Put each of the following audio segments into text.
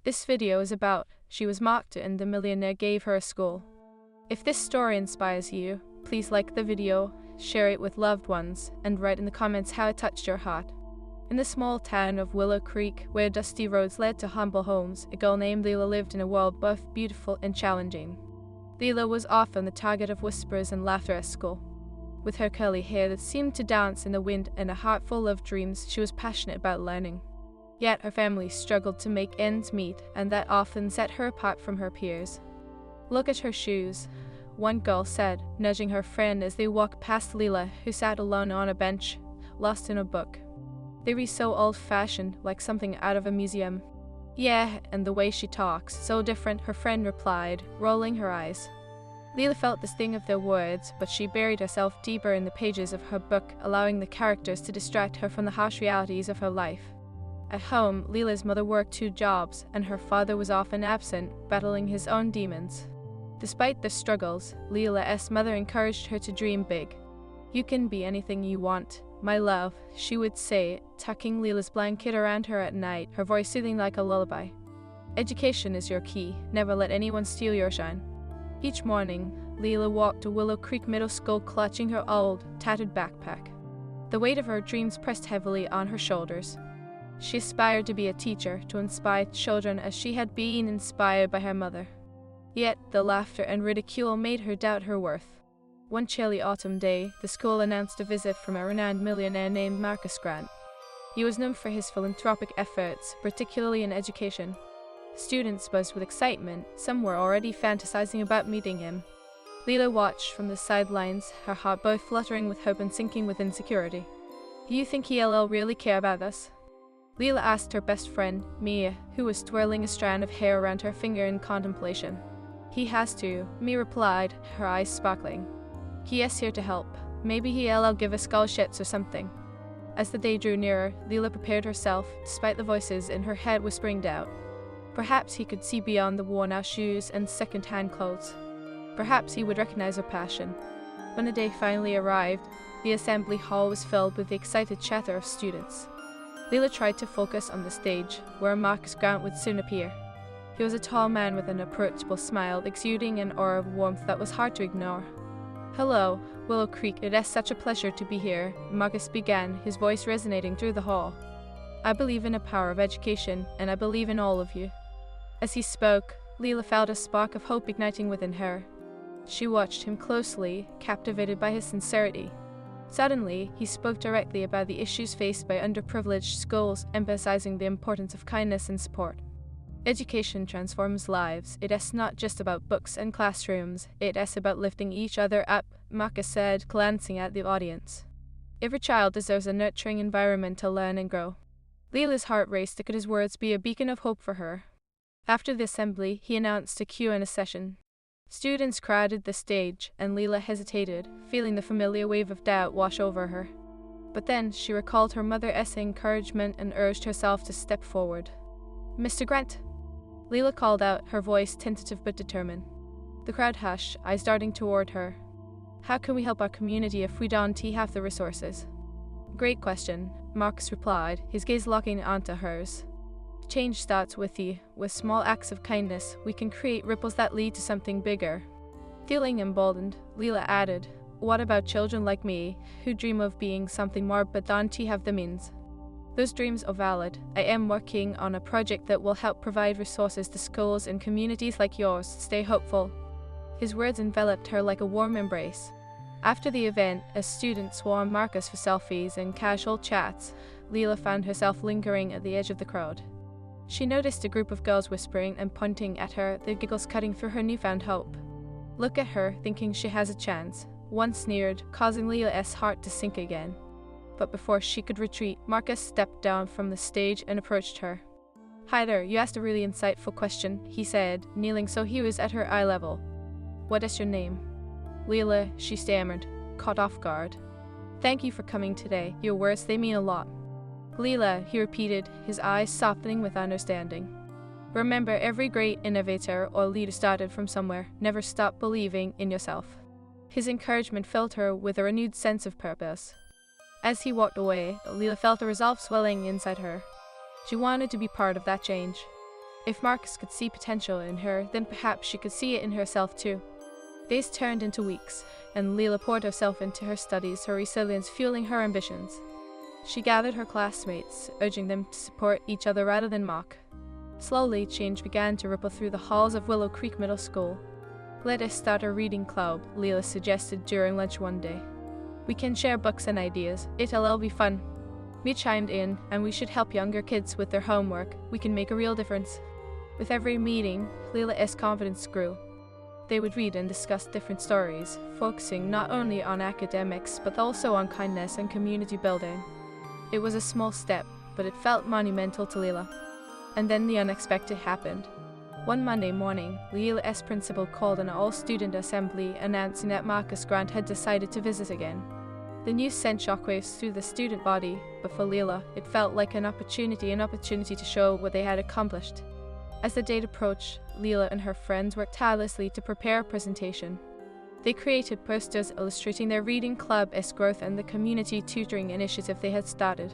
This video is about she was mocked and the millionaire gave her a school. If this story inspires you, please like the video, share it with loved ones, and write in the comments how it touched your heart. In the small town of Willow Creek, where dusty roads led to humble homes, a girl named Leela lived in a world both beautiful and challenging. Leela was often the target of whispers and laughter at school. With her curly hair that seemed to dance in the wind and a heart full of dreams, she was passionate about learning. Yet her family struggled to make ends meet, and that often set her apart from her peers. "Look at her shoes," one girl said, nudging her friend as they walked past Leela, who sat alone on a bench, lost in a book. "They read so old-fashioned, like something out of a museum." "Yeah, and the way she talks, so different," her friend replied, rolling her eyes. Leela felt the sting of their words, but she buried herself deeper in the pages of her book, allowing the characters to distract her from the harsh realities of her life. At home, Leela's mother worked 2 jobs, and her father was often absent, battling his own demons. Despite the struggles, Leela's mother encouraged her to dream big. "You can be anything you want, my love," she would say, tucking Leela's blanket around her at night, her voice soothing like a lullaby. "Education is your key. Never let anyone steal your shine." Each morning, Leela walked to Willow Creek Middle School clutching her old, tattered backpack. The weight of her dreams pressed heavily on her shoulders. She aspired to be a teacher, to inspire children as she had been inspired by her mother. Yet the laughter and ridicule made her doubt her worth. One chilly autumn day, the school announced a visit from a renowned millionaire named Marcus Grant. He was known for his philanthropic efforts, particularly in education. Students buzzed with excitement, some were already fantasizing about meeting him. Leela watched from the sidelines, her heart both fluttering with hope and sinking with insecurity. "Do you think he'll really care about us?" Leela asked her best friend, Mia, who was twirling a strand of hair around her finger in contemplation. "He has to," Mia replied, her eyes sparkling. "He is here to help. Maybe he'll give us scholarships or something." As the day drew nearer, Leela prepared herself, despite the voices in her head whispering doubt. Perhaps he could see beyond the worn-out shoes and second-hand clothes. Perhaps he would recognize her passion. When the day finally arrived, the assembly hall was filled with the excited chatter of students. Leela tried to focus on the stage, where Marcus Grant would soon appear. He was a tall man with an approachable smile, exuding an aura of warmth that was hard to ignore. "Hello, Willow Creek, it is such a pleasure to be here," Marcus began, his voice resonating through the hall. "I believe in the power of education, and I believe in all of you." As he spoke, Leela felt a spark of hope igniting within her. She watched him closely, captivated by his sincerity. Suddenly, he spoke directly about the issues faced by underprivileged schools, emphasizing the importance of kindness and support. "Education transforms lives. It is not just about books and classrooms. It is about lifting each other up," Marcus said, glancing at the audience. "Every child deserves a nurturing environment to learn and grow." Leela's heart raced. Could his words be a beacon of hope for her? After the assembly, he announced a Q&A session. Students crowded the stage, and Leela hesitated, feeling the familiar wave of doubt wash over her. But then she recalled her mother's encouragement and urged herself to step forward. "Mr. Grant," Leela called out, her voice tentative but determined. The crowd hushed, eyes darting toward her. "How can we help our community if we don't have the resources?" "Great question," Marcus replied, his gaze locking onto hers. "Change starts with you. With small acts of kindness, we can create ripples that lead to something bigger." Feeling emboldened, Leela added, "What about children like me, who dream of being something more but don't have the means?" "Those dreams are valid. I am working on a project that will help provide resources to schools and communities like yours. Stay hopeful." His words enveloped her like a warm embrace. After the event, as students swarmed Marcus for selfies and casual chats, Leela found herself lingering at the edge of the crowd. She noticed a group of girls whispering and pointing at her, their giggles cutting through her newfound hope. "Look at her, thinking she has a chance," one sneered, causing Leela's heart to sink again. But before she could retreat, Marcus stepped down from the stage and approached her. "Hi there, you asked a really insightful question," he said, kneeling so he was at her eye level. "What is your name?" "Leela," she stammered, caught off guard. "Thank you for coming today. Your words, they mean a lot." "Leela," he repeated, his eyes softening with understanding. "Remember, every great innovator or leader started from somewhere. Never stop believing in yourself." His encouragement filled her with a renewed sense of purpose. As he walked away, Leela felt a resolve swelling inside her. She wanted to be part of that change. If Marcus could see potential in her, then perhaps she could see it in herself too. Days turned into weeks, and Leela poured herself into her studies, her resilience fueling her ambitions. She gathered her classmates, urging them to support each other rather than mock. Slowly, change began to ripple through the halls of Willow Creek Middle School. "Let us start a reading club," Leela suggested during lunch one day. "We can share books and ideas. It'll all be fun." We chimed in, and we should help younger kids with their homework. We can make a real difference. With every meeting, Leela's confidence grew. They would read and discuss different stories, focusing not only on academics but also on kindness and community building. It was a small step, but it felt monumental to Leela. And then the unexpected happened. One Monday morning, Leela's principal called an all-student assembly announcing that Marcus Grant had decided to visit again. The news sent shockwaves through the student body, but for Leela, it felt like an opportunity to show what they had accomplished. As the date approached, Leela and her friends worked tirelessly to prepare a presentation. They created posters illustrating their reading club's growth and the community tutoring initiative they had started.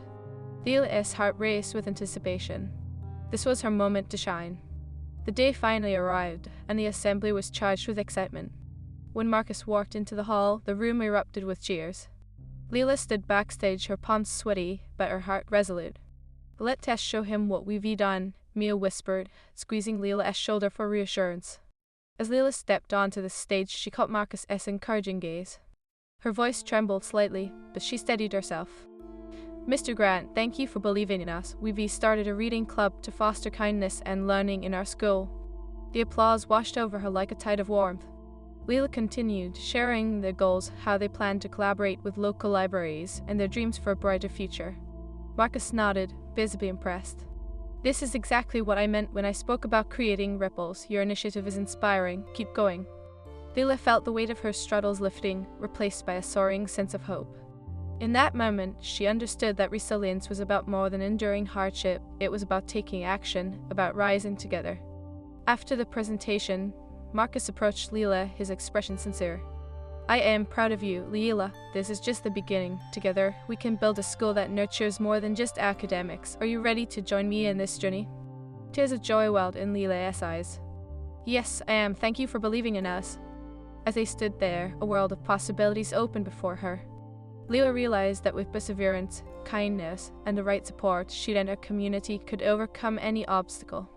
Leela's heart raced with anticipation. This was her moment to shine. The day finally arrived, and the assembly was charged with excitement. When Marcus walked into the hall, the room erupted with cheers. Leela stood backstage, her palms sweaty, but her heart resolute. "Let us show him what we've done," Mia whispered, squeezing Leela's shoulder for reassurance. As Leela stepped onto the stage, she caught Marcus's encouraging gaze. Her voice trembled slightly, but she steadied herself. "Mr. Grant, thank you for believing in us. We've started a reading club to foster kindness and learning in our school." The applause washed over her like a tide of warmth. Leela continued, sharing their goals, how they planned to collaborate with local libraries, and their dreams for a brighter future. Marcus nodded, visibly impressed. "This is exactly what I meant when I spoke about creating ripples. Your initiative is inspiring. Keep going." Leela felt the weight of her struggles lifting, replaced by a soaring sense of hope. In that moment, she understood that resilience was about more than enduring hardship. It was about taking action, about rising together. After the presentation, Marcus approached Leela, his expression sincere. "I am proud of you, Leela. This is just the beginning. Together, we can build a school that nurtures more than just academics. Are you ready to join me in this journey?" Tears of joy welled in Leela's eyes. "Yes, I am. Thank you for believing in us." As they stood there, a world of possibilities opened before her. Leela realized that with perseverance, kindness, and the right support, she and her community could overcome any obstacle.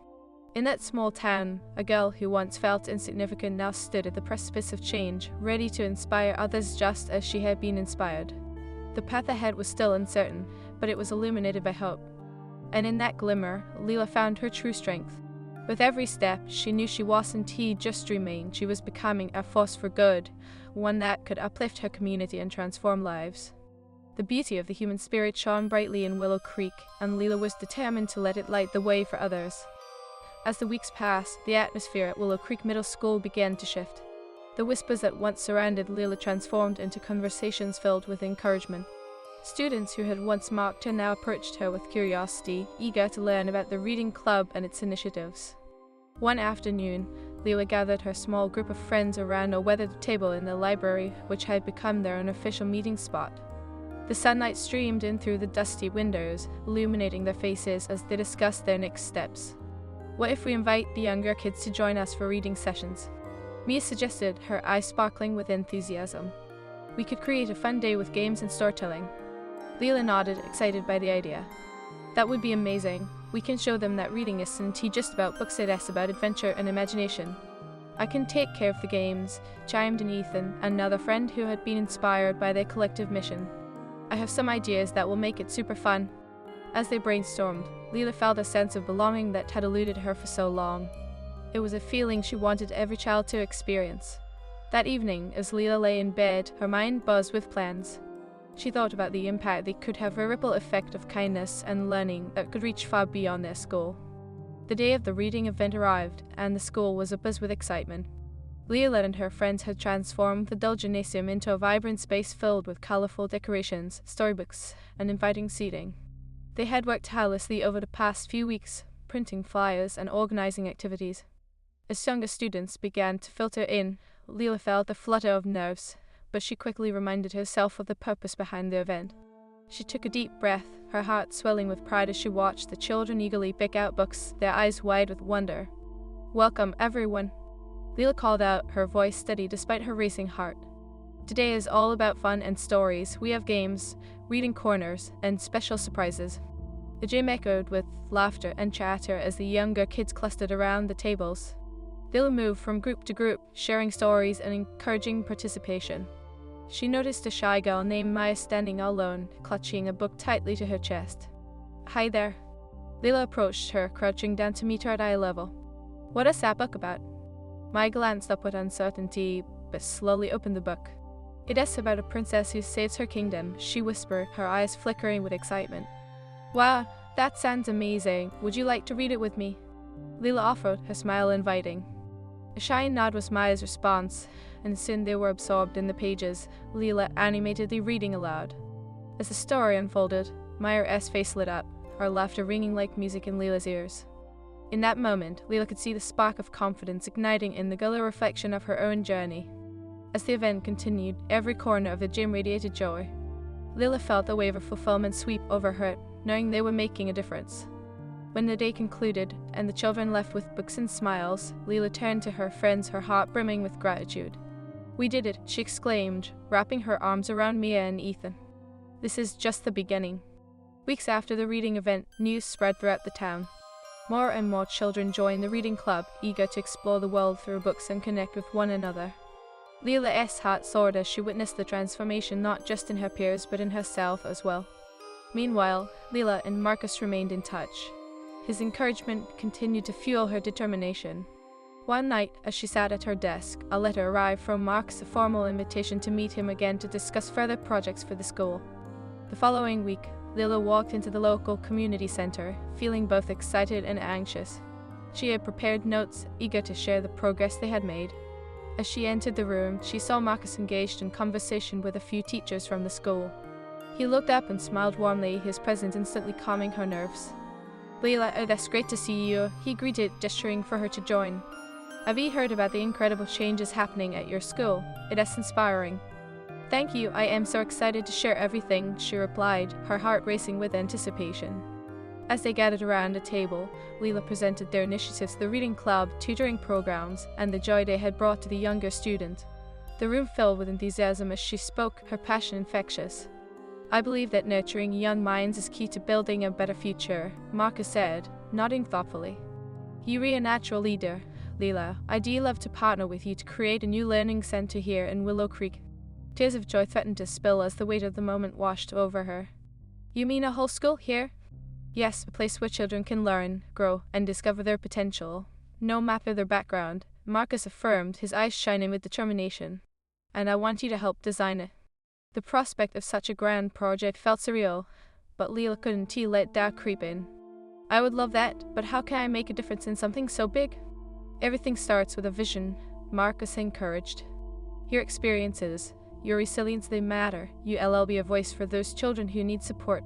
In that small town, a girl who once felt insignificant now stood at the precipice of change, ready to inspire others just as she had been inspired. The path ahead was still uncertain, but it was illuminated by hope. And in that glimmer, Leela found her true strength. With every step, she knew she wasn't just dreaming, she was becoming a force for good, one that could uplift her community and transform lives. The beauty of the human spirit shone brightly in Willow Creek, and Leela was determined to let it light the way for others. As the weeks passed, the atmosphere at Willow Creek Middle School began to shift. The whispers that once surrounded Leela transformed into conversations filled with encouragement. Students who had once mocked her now approached her with curiosity, eager to learn about the reading club and its initiatives. One afternoon, Leela gathered her small group of friends around a weathered table in the library, which had become their unofficial meeting spot. The sunlight streamed in through the dusty windows, illuminating their faces as they discussed their next steps. "What if we invite the younger kids to join us for reading sessions?" Mia suggested, her eyes sparkling with enthusiasm. "We could create a fun day with games and storytelling." Leela nodded, excited by the idea. "That would be amazing. We can show them that reading isn't just about books, it is about adventure and imagination." "I can take care of the games," chimed in Ethan, another friend who had been inspired by their collective mission. "I have some ideas that will make it super fun." As they brainstormed, Leela felt a sense of belonging that had eluded her for so long. It was a feeling she wanted every child to experience. That evening, as Leela lay in bed, her mind buzzed with plans. She thought about the impact they could have, a ripple effect of kindness and learning that could reach far beyond their school. The day of the reading event arrived, and the school was abuzz with excitement. Leela and her friends had transformed the dull gymnasium into a vibrant space filled with colorful decorations, storybooks, and inviting seating. They had worked tirelessly over the past few weeks, printing flyers and organizing activities. As younger students began to filter in, Leela felt a flutter of nerves, but she quickly reminded herself of the purpose behind the event. She took a deep breath, her heart swelling with pride as she watched the children eagerly pick out books, their eyes wide with wonder. "Welcome, everyone," Leela called out, her voice steady despite her racing heart. "Today is all about fun and stories. We have games, reading corners, and special surprises." The gym echoed with laughter and chatter as the younger kids clustered around the tables. Leela moved from group to group, sharing stories and encouraging participation. She noticed a shy girl named Maya standing alone, clutching a book tightly to her chest. "Hi there." Leela approached her, crouching down to meet her at eye level. "What is that book about?" Maya glanced up with uncertainty, but slowly opened the book. "It is about a princess who saves her kingdom," she whispered, her eyes flickering with excitement. "Wow, that sounds amazing. Would you like to read it with me?" Leela offered, her smile inviting. A shy nod was Maya's response, and soon they were absorbed in the pages, Leela animatedly reading aloud. As the story unfolded, Maya's face lit up, her laughter ringing like music in Leela's ears. In that moment, Leela could see the spark of confidence igniting in the girl, a reflection of her own journey. As the event continued, every corner of the gym radiated joy. Leela felt a wave of fulfillment sweep over her, knowing they were making a difference. When the day concluded, and the children left with books and smiles, Leela turned to her friends, her heart brimming with gratitude. "We did it," she exclaimed, wrapping her arms around Mia and Ethan. "This is just the beginning." Weeks after the reading event, news spread throughout the town. More and more children joined the reading club, eager to explore the world through books and connect with one another. Leela's heart soared as she witnessed the transformation not just in her peers but in herself as well. Meanwhile, Leela and Marcus remained in touch. His encouragement continued to fuel her determination. One night, as she sat at her desk, a letter arrived from Marcus, a formal invitation to meet him again to discuss further projects for the school. The following week, Leela walked into the local community center, feeling both excited and anxious. She had prepared notes, eager to share the progress they had made. As she entered the room, she saw Marcus engaged in conversation with a few teachers from the school. He looked up and smiled warmly, his presence instantly calming her nerves. "Leela, oh, that's great to see you," he greeted, gesturing for her to join. "Have you heard about the incredible changes happening at your school? It is inspiring." "Thank you, I am so excited to share everything," she replied, her heart racing with anticipation. As they gathered around a table, Leela presented their initiatives, the reading club, tutoring programs, and the joy they had brought to the younger student. The room filled with enthusiasm as she spoke, her passion infectious. "I believe that nurturing young minds is key to building a better future," Marcus said, nodding thoughtfully. "You are a natural leader, Leela. I'd love to partner with you to create a new learning center here in Willow Creek." Tears of joy threatened to spill as the weight of the moment washed over her. "You mean a whole school here?" "Yes, a place where children can learn, grow, and discover their potential, no matter their background," Marcus affirmed, his eyes shining with determination. "And I want you to help design it." The prospect of such a grand project felt surreal, but Leela couldn't let doubt creep in. "I would love that, but how can I make a difference in something so big?" "Everything starts with a vision," Marcus encouraged. "Your experiences, your resilience, they matter. You'll be a voice for those children who need support."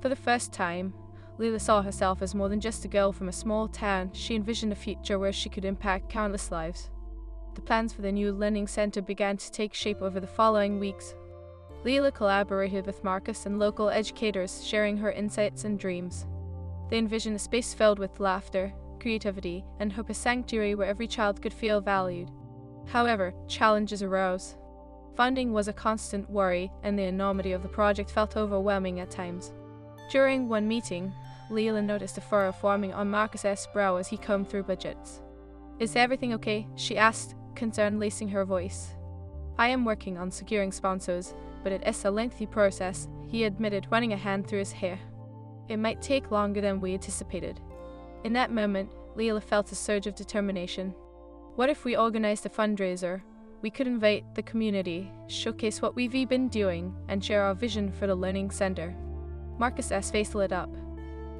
For the first time, Leela saw herself as more than just a girl from a small town. She envisioned a future where she could impact countless lives. The plans for the new learning center began to take shape over the following weeks. Leela collaborated with Marcus and local educators, sharing her insights and dreams. They envisioned a space filled with laughter, creativity, and hope, a sanctuary where every child could feel valued. However, challenges arose. Funding was a constant worry, and the enormity of the project felt overwhelming at times. During one meeting, Leela noticed a furrow forming on Marcus's brow as he combed through budgets. "Is everything okay?" she asked, concern lacing her voice. "I am working on securing sponsors, but it is a lengthy process," he admitted, running a hand through his hair. "It might take longer than we anticipated." In that moment, Leela felt a surge of determination. "What if we organized a fundraiser? We could invite the community, showcase what we've been doing, and share our vision for the learning center." Marcus's face lit up.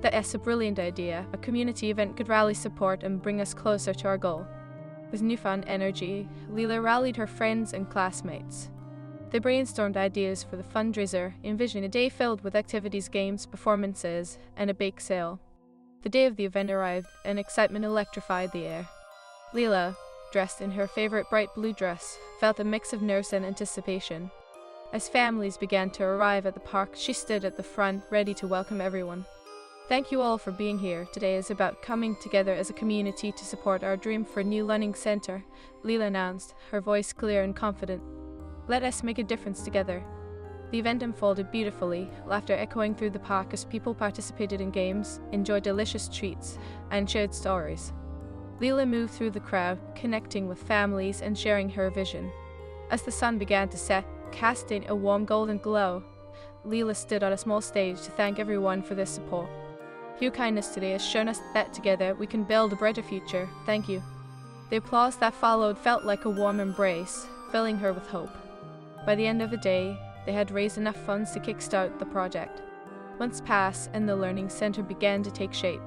"That is a brilliant idea. A community event could rally support and bring us closer to our goal." With newfound energy, Leela rallied her friends and classmates. They brainstormed ideas for the fundraiser, envisioning a day filled with activities, games, performances, and a bake sale. The day of the event arrived, and excitement electrified the air. Leela, dressed in her favorite bright blue dress, felt a mix of nerves and anticipation. As families began to arrive at the park, she stood at the front, ready to welcome everyone. Thank you all for being here. Today is about coming together as a community to support our dream for a new learning center, Leela announced, her voice clear and confident. Let us make a difference together. The event unfolded beautifully, laughter echoing through the park as people participated in games, enjoyed delicious treats, and shared stories. Leela moved through the crowd, connecting with families and sharing her vision. As the sun began to set, casting a warm golden glow, Leela stood on a small stage to thank everyone for their support. Your kindness today has shown us that together we can build a brighter future. Thank you. The applause that followed felt like a warm embrace, filling her with hope. By the end of the day, they had raised enough funds to kickstart the project. Months passed and the learning center began to take shape.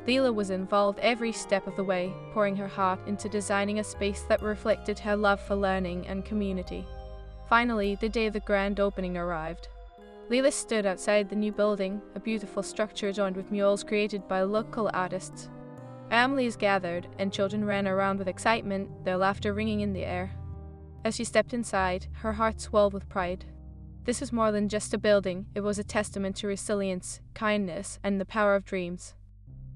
Leela was involved every step of the way, pouring her heart into designing a space that reflected her love for learning and community. Finally, the day of the grand opening arrived. Leela stood outside the new building, a beautiful structure adorned with murals created by local artists. Families gathered, and children ran around with excitement, their laughter ringing in the air. As she stepped inside, her heart swelled with pride. This was more than just a building, it was a testament to resilience, kindness, and the power of dreams.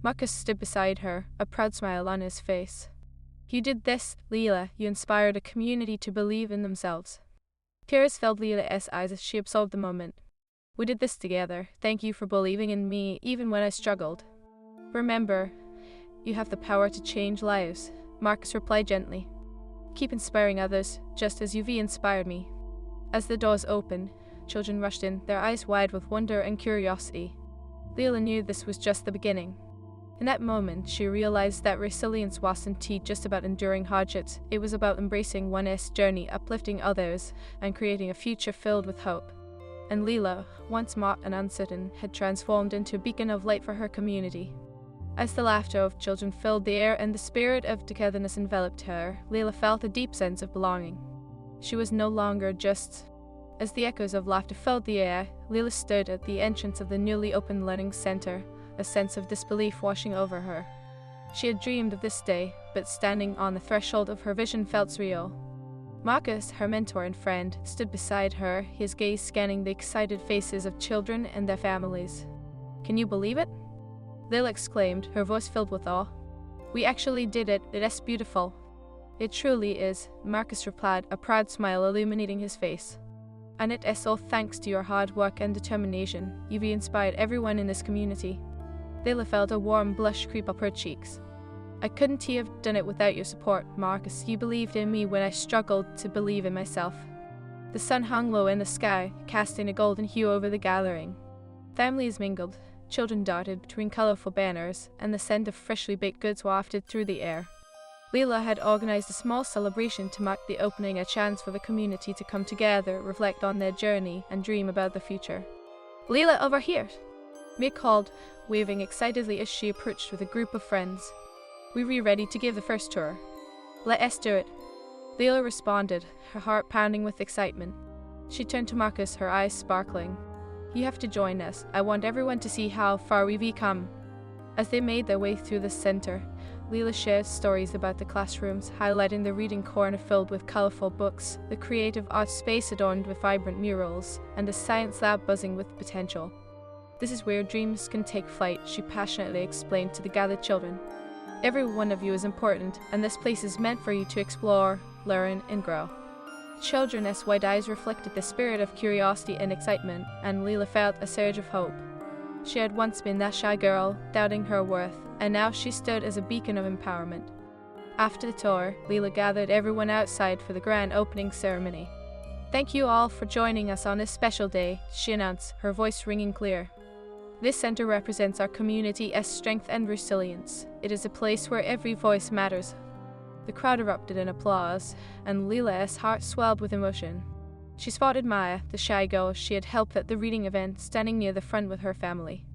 Marcus stood beside her, a proud smile on his face. You did this, Leela. You inspired a community to believe in themselves. Tears filled Leela's eyes as she absorbed the moment. We did this together. Thank you for believing in me even when I struggled. Remember, you have the power to change lives, Marcus replied gently. Keep inspiring others, just as you've inspired me. As the doors opened, children rushed in, their eyes wide with wonder and curiosity. Leela knew this was just the beginning. In that moment, she realized that resilience wasn't just about enduring hardships, it was about embracing one's journey, uplifting others, and creating a future filled with hope. And Leela, once mocked and uncertain, had transformed into a beacon of light for her community. As the laughter of children filled the air and the spirit of togetherness enveloped her, Leela felt a deep sense of belonging. She was no longer just. As the echoes of laughter filled the air, Leela stood at the entrance of the newly opened learning center, a sense of disbelief washing over her. She had dreamed of this day, but standing on the threshold of her vision felt surreal. Marcus, her mentor and friend, stood beside her, his gaze scanning the excited faces of children and their families. Can you believe it? Leela exclaimed, her voice filled with awe. We actually did it. That's beautiful. It truly is, Marcus replied, a proud smile illuminating his face. And it is all thanks to your hard work and determination. You've inspired everyone in this community. Leela felt a warm blush creep up her cheeks. I couldn't have done it without your support, Marcus. You believed in me when I struggled to believe in myself. The sun hung low in the sky, casting a golden hue over the gathering. Families mingled, children darted between colorful banners, and the scent of freshly baked goods wafted through the air. Leela had organized a small celebration to mark the opening, a chance for the community to come together, reflect on their journey, and dream about the future. Leela, over here! Mia called, waving excitedly as she approached with a group of friends. We were ready to give the first tour. Let us do it. Leela responded, her heart pounding with excitement. She turned to Marcus, her eyes sparkling. You have to join us. I want everyone to see how far we've come. As they made their way through the center, Leela shared stories about the classrooms, highlighting the reading corner filled with colorful books, the creative art space adorned with vibrant murals, and the science lab buzzing with potential. This is where dreams can take flight, she passionately explained to the gathered children. Every one of you is important, and this place is meant for you to explore, learn, and grow. Children's wide eyes reflected the spirit of curiosity and excitement, and Leela felt a surge of hope. She had once been that shy girl, doubting her worth, and now she stood as a beacon of empowerment. After the tour, Leela gathered everyone outside for the grand opening ceremony. Thank you all for joining us on this special day, she announced, her voice ringing clear. This center represents our community as strength and resilience. It is a place where every voice matters. The crowd erupted in applause, and Leela's heart swelled with emotion. She spotted Maya, the shy girl she had helped at the reading event, standing near the front with her family.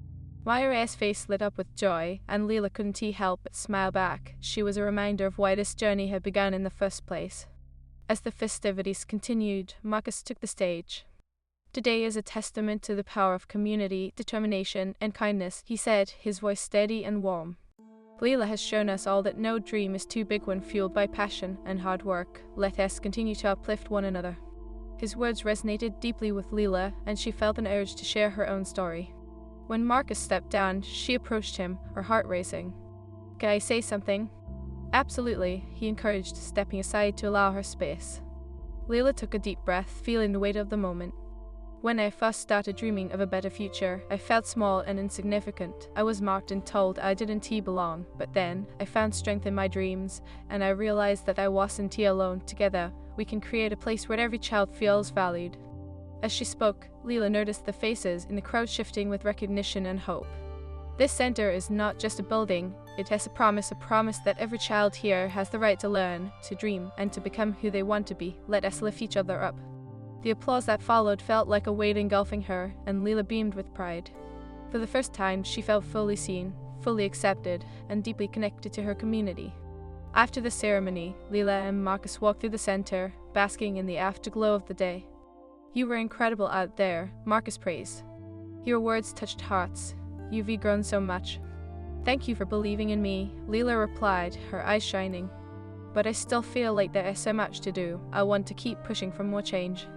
Maya's face lit up with joy, and Leela couldn't help but smile back. She was a reminder of why this journey had begun in the first place. As the festivities continued, Marcus took the stage. Today is a testament to the power of community, determination, and kindness, he said, his voice steady and warm. Leela has shown us all that no dream is too big when fueled by passion and hard work. Let us continue to uplift one another. His words resonated deeply with Leela, and she felt an urge to share her own story. When Marcus stepped down, she approached him, her heart racing. "Can I say something?" "Absolutely," he encouraged, stepping aside to allow her space. Leela took a deep breath, feeling the weight of the moment. "When I first started dreaming of a better future, I felt small and insignificant. I was mocked and told I didn't belong, but then I found strength in my dreams, and I realized that I wasn't alone. Together, we can create a place where every child feels valued." As she spoke, Leela noticed the faces in the crowd shifting with recognition and hope. This center is not just a building, it has a promise that every child here has the right to learn, to dream, and to become who they want to be. Let us lift each other up. The applause that followed felt like a weight engulfing her, and Leela beamed with pride. For the first time, she felt fully seen, fully accepted, and deeply connected to her community. After the ceremony, Leela and Marcus walked through the center, basking in the afterglow of the day. "You were incredible out there," Marcus praised. "Your words touched hearts. You've grown so much." "Thank you for believing in me," Leela replied, her eyes shining. "But I still feel like there is so much to do. I want to keep pushing for more change."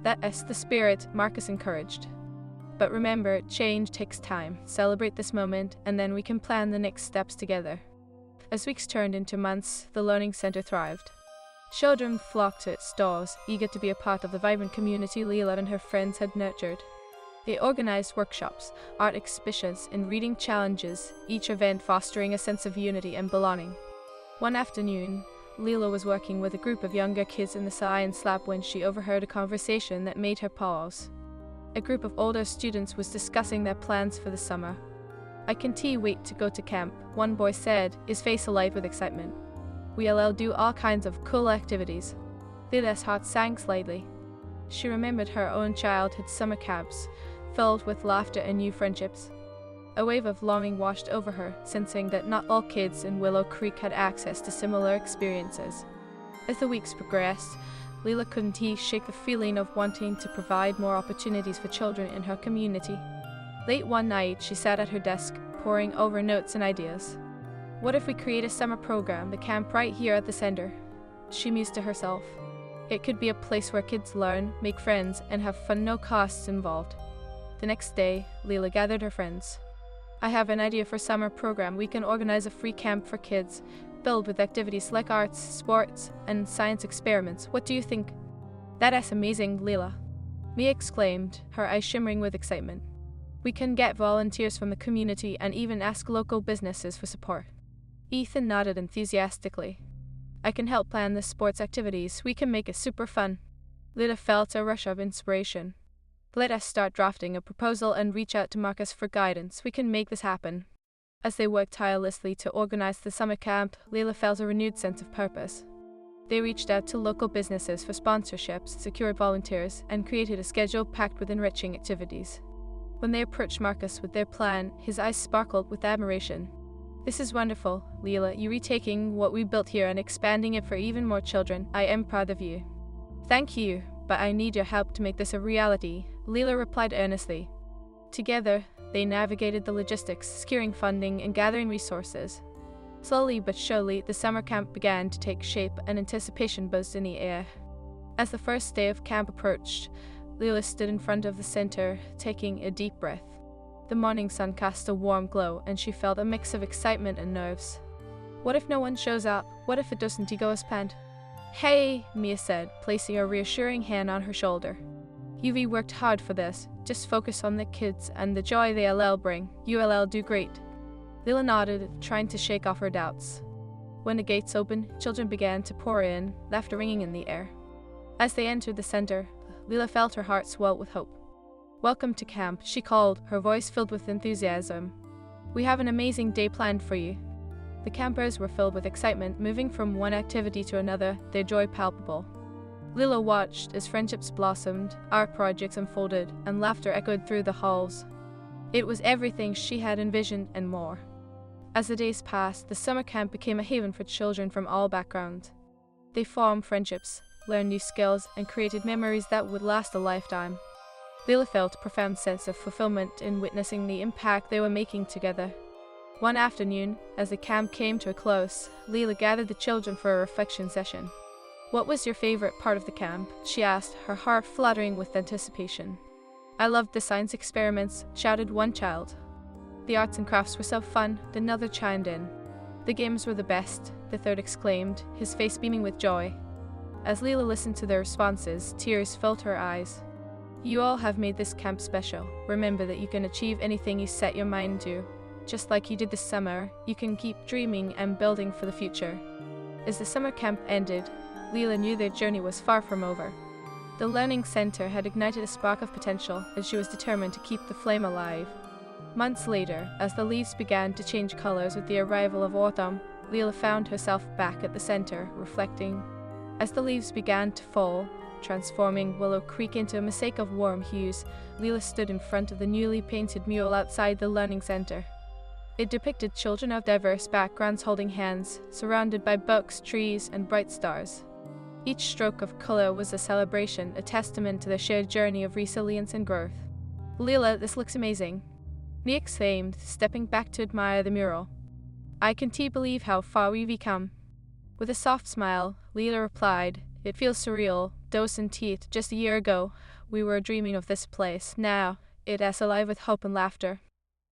"That is the spirit," Marcus encouraged. "But remember, change takes time. Celebrate this moment, and then we can plan the next steps together." As weeks turned into months, the Learning Center thrived. Children flocked to its doors, eager to be a part of the vibrant community Leela and her friends had nurtured. They organized workshops, art exhibitions, and reading challenges, each event fostering a sense of unity and belonging. One afternoon, Leela was working with a group of younger kids in the science lab when she overheard a conversation that made her pause. A group of older students was discussing their plans for the summer. "I can't wait to go to camp," one boy said, his face alight with excitement. "We'll do all kinds of cool activities." Leela's heart sank slightly. She remembered her own childhood summer camps, filled with laughter and new friendships. A wave of longing washed over her, sensing that not all kids in Willow Creek had access to similar experiences. As the weeks progressed, Leela couldn't shake the feeling of wanting to provide more opportunities for children in her community. Late one night, she sat at her desk, poring over notes and ideas. "What if we create a summer program, the camp right here at the center?" she mused to herself. "It could be a place where kids learn, make friends, and have fun, no costs involved." The next day, Leela gathered her friends. "I have an idea for a summer program. We can organize a free camp for kids, filled with activities like arts, sports, and science experiments. What do you think?" "That is amazing, Leela," Mia exclaimed, her eyes shimmering with excitement. "We can get volunteers from the community and even ask local businesses for support." Ethan nodded enthusiastically. "I can help plan the sports activities. We can make it super fun." Leela felt a rush of inspiration. "Let us start drafting a proposal and reach out to Marcus for guidance. We can make this happen." As they worked tirelessly to organize the summer camp, Leela felt a renewed sense of purpose. They reached out to local businesses for sponsorships, secured volunteers, and created a schedule packed with enriching activities. When they approached Marcus with their plan, his eyes sparkled with admiration. "This is wonderful, Leela. You're retaking what we built here and expanding it for even more children. I am proud of you." "Thank you, but I need your help to make this a reality," Leela replied earnestly. Together, they navigated the logistics, securing funding and gathering resources. Slowly but surely, the summer camp began to take shape and anticipation buzzed in the air. As the first day of camp approached, Leela stood in front of the center, taking a deep breath. The morning sun cast a warm glow, and she felt a mix of excitement and nerves. What if no one shows up? What if it doesn't go as planned? "Hey," Mia said, placing a reassuring hand on her shoulder. "You've worked hard for this. Just focus on the kids and the joy they'll bring. You'll do great." Leela nodded, trying to shake off her doubts. When the gates opened, children began to pour in, laughter ringing in the air. As they entered the center, Leela felt her heart swell with hope. "Welcome to camp," she called, her voice filled with enthusiasm. "We have an amazing day planned for you." The campers were filled with excitement, moving from one activity to another, their joy palpable. Leela watched as friendships blossomed, art projects unfolded, and laughter echoed through the halls. It was everything she had envisioned and more. As the days passed, the summer camp became a haven for children from all backgrounds. They formed friendships, learned new skills, and created memories that would last a lifetime. Leela felt a profound sense of fulfillment in witnessing the impact they were making together. One afternoon, as the camp came to a close, Leela gathered the children for a reflection session. What was your favorite part of the camp? She asked, her heart fluttering with anticipation. I loved the science experiments, shouted one child. The arts and crafts were so fun, another chimed in. The games were the best, the third exclaimed, his face beaming with joy. As Leela listened to their responses, tears filled her eyes. You all have made this camp special. Remember that you can achieve anything you set your mind to. Just like you did this summer, you can keep dreaming and building for the future. As the summer camp ended, Leela knew their journey was far from over. The Learning Center had ignited a spark of potential, and she was determined to keep the flame alive. Months later, as the leaves began to change colors with the arrival of autumn, Leela found herself back at the center, reflecting. As the leaves began to fall, transforming Willow Creek into a mosaic of warm hues, Leela stood in front of the newly painted mural outside the Learning Center. It depicted children of diverse backgrounds holding hands, surrounded by books, trees, and bright stars. Each stroke of color was a celebration, a testament to their shared journey of resilience and growth. Leela, this looks amazing, Nia exclaimed, stepping back to admire the mural. I can't believe how far we've come. With a soft smile, Leela replied, It feels surreal, dose and teeth. Just a year ago, we were dreaming of this place. Now, it is alive with hope and laughter.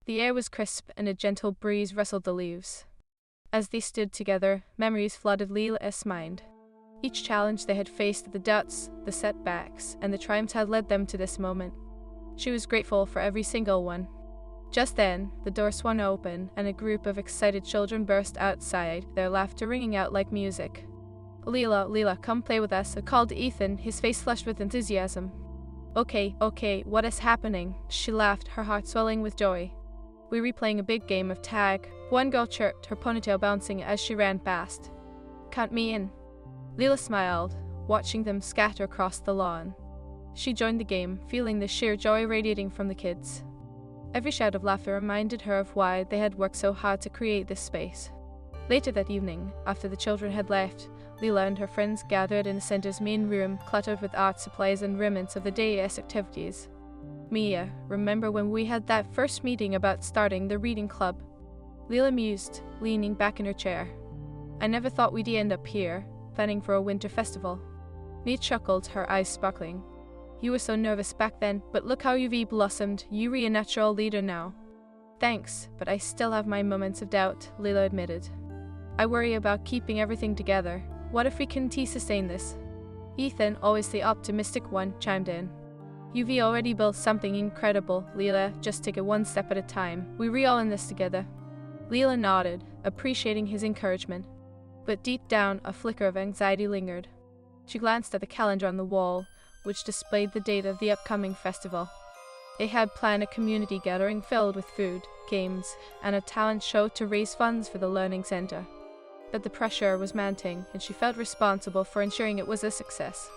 The air was crisp and a gentle breeze rustled the leaves. As they stood together, memories flooded Leela's mind. Each challenge they had faced, the doubts, the setbacks, and the triumphs had led them to this moment. She was grateful for every single one. Just then, the door swung open, and a group of excited children burst outside, their laughter ringing out like music. Leela, come play with us, called Ethan, his face flushed with enthusiasm. Okay, what is happening? She laughed, her heart swelling with joy. We were playing a big game of tag. One girl chirped, her ponytail bouncing as she ran past. Count me in. Leela smiled, watching them scatter across the lawn. She joined the game, feeling the sheer joy radiating from the kids. Every shout of laughter reminded her of why they had worked so hard to create this space. Later that evening, after the children had left, Leela and her friends gathered in the center's main room, cluttered with art supplies and remnants of the day's activities. Mia, remember when we had that first meeting about starting the reading club? Leela mused, leaning back in her chair. I never thought we'd end up here, planning for a winter festival. Mia chuckled, her eyes sparkling. You were so nervous back then, but look how you've blossomed. You're a natural leader now. Thanks, but I still have my moments of doubt, Leela admitted. I worry about keeping everything together. What if we can't sustain this? Ethan, always the optimistic one, chimed in. You've already built something incredible, Leela. Just take it one step at a time. We're all in this together. Leela nodded, appreciating his encouragement. But deep down, a flicker of anxiety lingered. She glanced at the calendar on the wall, which displayed the date of the upcoming festival. They had planned a community gathering filled with food, games, and a talent show to raise funds for the Learning Center. But the pressure was mounting, and she felt responsible for ensuring it was a success.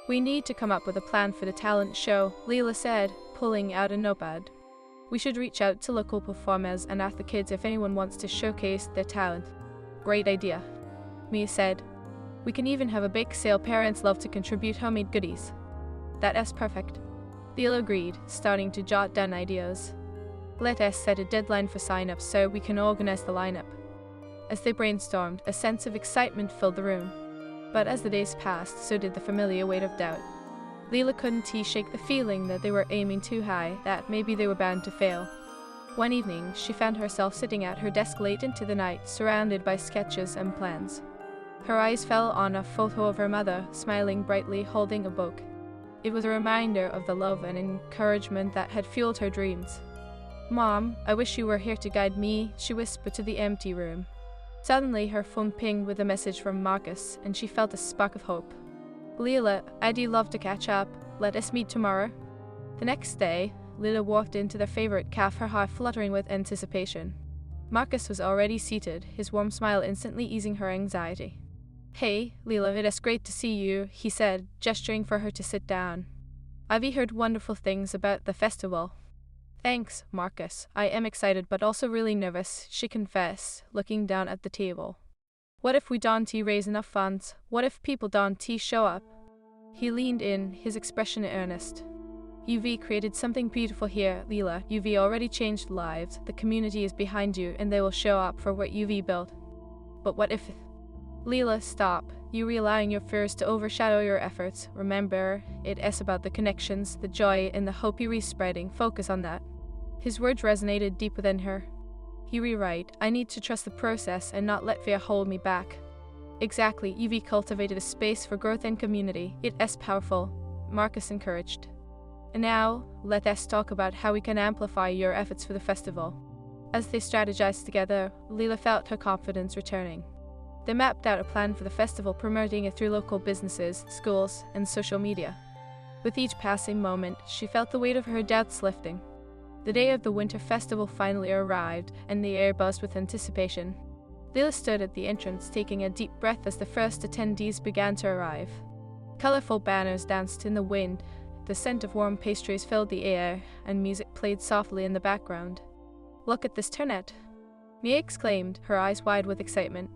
We need to come up with a plan for the talent show, Leela said, pulling out a notepad. We should reach out to local performers and ask the kids if anyone wants to showcase their talent. Great idea, Mia said. We can even have a bake sale. Parents love to contribute homemade goodies. That is perfect. Leela agreed, starting to jot down ideas. Let us set a deadline for sign-ups so we can organize the lineup. As they brainstormed, a sense of excitement filled the room. But as the days passed, so did the familiar weight of doubt. Leela couldn't shake the feeling that they were aiming too high, that maybe they were bound to fail. One evening, she found herself sitting at her desk late into the night, surrounded by sketches and plans. Her eyes fell on a photo of her mother, smiling brightly, holding a book. It was a reminder of the love and encouragement that had fueled her dreams. Mom, I wish you were here to guide me, she whispered to the empty room. Suddenly, her phone pinged with a message from Marcus, and she felt a spark of hope. Leela, I'd love to catch up. Let us meet tomorrow. The next day, Leela walked into their favorite cafe, her heart fluttering with anticipation. Marcus was already seated, his warm smile instantly easing her anxiety. Hey, Leela, it is great to see you, he said, gesturing for her to sit down. I've heard wonderful things about the festival. Thanks, Marcus. I am excited but also really nervous, she confessed, looking down at the table. What if we don't raise enough funds? What if people don't show up? He leaned in, his expression earnest. You've created something beautiful here, Leela. You've already changed lives. The community is behind you and they will show up for what you've built. But what if... Leela, stop. You allowing your fears to overshadow your efforts. Remember, it is about the connections, the joy, and the hope you re-spreading. Focus on that. His words resonated deep within her. You rewrite, I need to trust the process and not let fear hold me back. Exactly, you've cultivated a space for growth and community. It is powerful, Marcus encouraged. And now, let us talk about how we can amplify your efforts for the festival. As they strategized together, Leela felt her confidence returning. They mapped out a plan for the festival, promoting it through local businesses, schools, and social media. With each passing moment, she felt the weight of her doubts lifting. The day of the winter festival finally arrived, and the air buzzed with anticipation. Leela stood at the entrance, taking a deep breath as the first attendees began to arrive. Colorful banners danced in the wind, the scent of warm pastries filled the air, and music played softly in the background. Look at this turnout, Mia exclaimed, her eyes wide with excitement.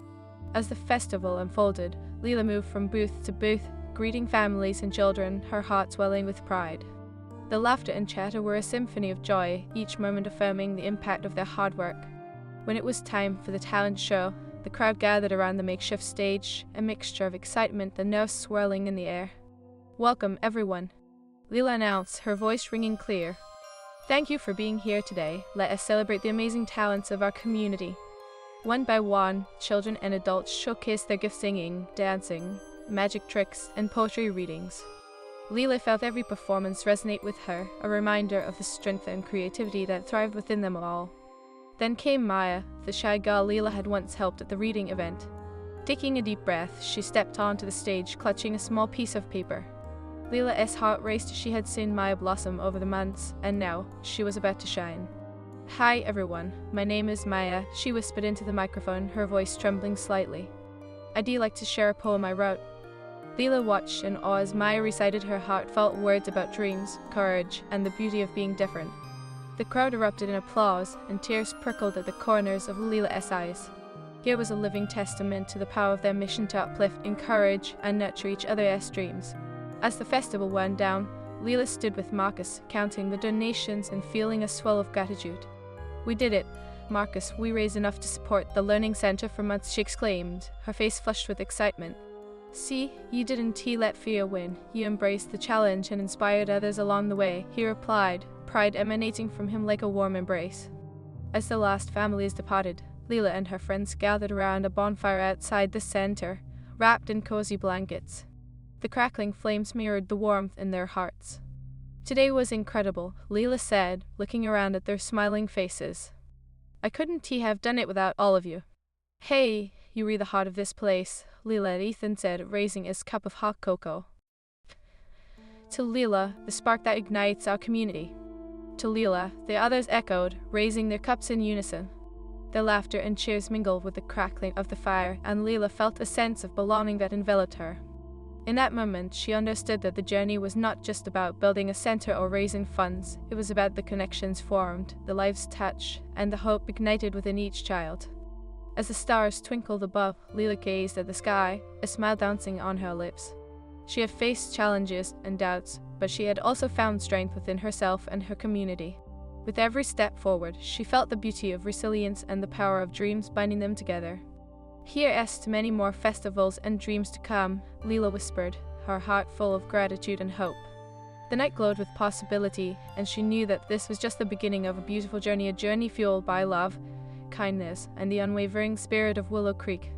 As the festival unfolded, Leela moved from booth to booth, greeting families and children, her heart swelling with pride. The laughter and chatter were a symphony of joy, each moment affirming the impact of their hard work. When it was time for the talent show, the crowd gathered around the makeshift stage, a mixture of excitement and nerves swirling in the air. Welcome, everyone, Leela announced, her voice ringing clear. Thank you for being here today. Let us celebrate the amazing talents of our community. One by one, children and adults showcased their gifts singing, dancing, magic tricks, and poetry readings. Leela felt every performance resonate with her, a reminder of the strength and creativity that thrived within them all. Then came Maya, the shy girl Leela had once helped at the reading event. Taking a deep breath, she stepped onto the stage, clutching a small piece of paper. Leela's heart raced as she had seen Maya blossom over the months, and now she was about to shine. Hi everyone, my name is Maya, she whispered into the microphone, her voice trembling slightly. I'd like to share a poem I wrote. Leela watched in awe as Maya recited her heartfelt words about dreams, courage, and the beauty of being different. The crowd erupted in applause, and tears prickled at the corners of Leela's eyes. Here was a living testament to the power of their mission to uplift, encourage, and nurture each other's dreams. As the festival wound down, Leela stood with Marcus, counting the donations and feeling a swell of gratitude. We did it, Marcus, we raised enough to support the Learning Center for months, she exclaimed, her face flushed with excitement. See, you didn't let fear win. You embraced the challenge and inspired others along the way, he replied, pride emanating from him like a warm embrace. As the last families departed, Leela and her friends gathered around a bonfire outside the center, wrapped in cozy blankets. The crackling flames mirrored the warmth in their hearts. Today was incredible, Leela said, looking around at their smiling faces. I couldn't have done it without all of you. Hey, you re the heart of this place, Leela, Ethan said, raising his cup of hot cocoa. To Leela, the spark that ignites our community. To Leela, the others echoed, raising their cups in unison. Their laughter and cheers mingled with the crackling of the fire, and Leela felt a sense of belonging that enveloped her. In that moment, she understood that the journey was not just about building a center or raising funds. It was about the connections formed, the lives touched, and the hope ignited within each child. As the stars twinkled above, Leela gazed at the sky, a smile dancing on her lips. She had faced challenges and doubts, but she had also found strength within herself and her community. With every step forward, she felt the beauty of resilience and the power of dreams binding them together. Here's to many more festivals and dreams to come, Leela whispered, her heart full of gratitude and hope. The night glowed with possibility, and she knew that this was just the beginning of a beautiful journey, a journey fueled by love, kindness, and the unwavering spirit of Willow Creek.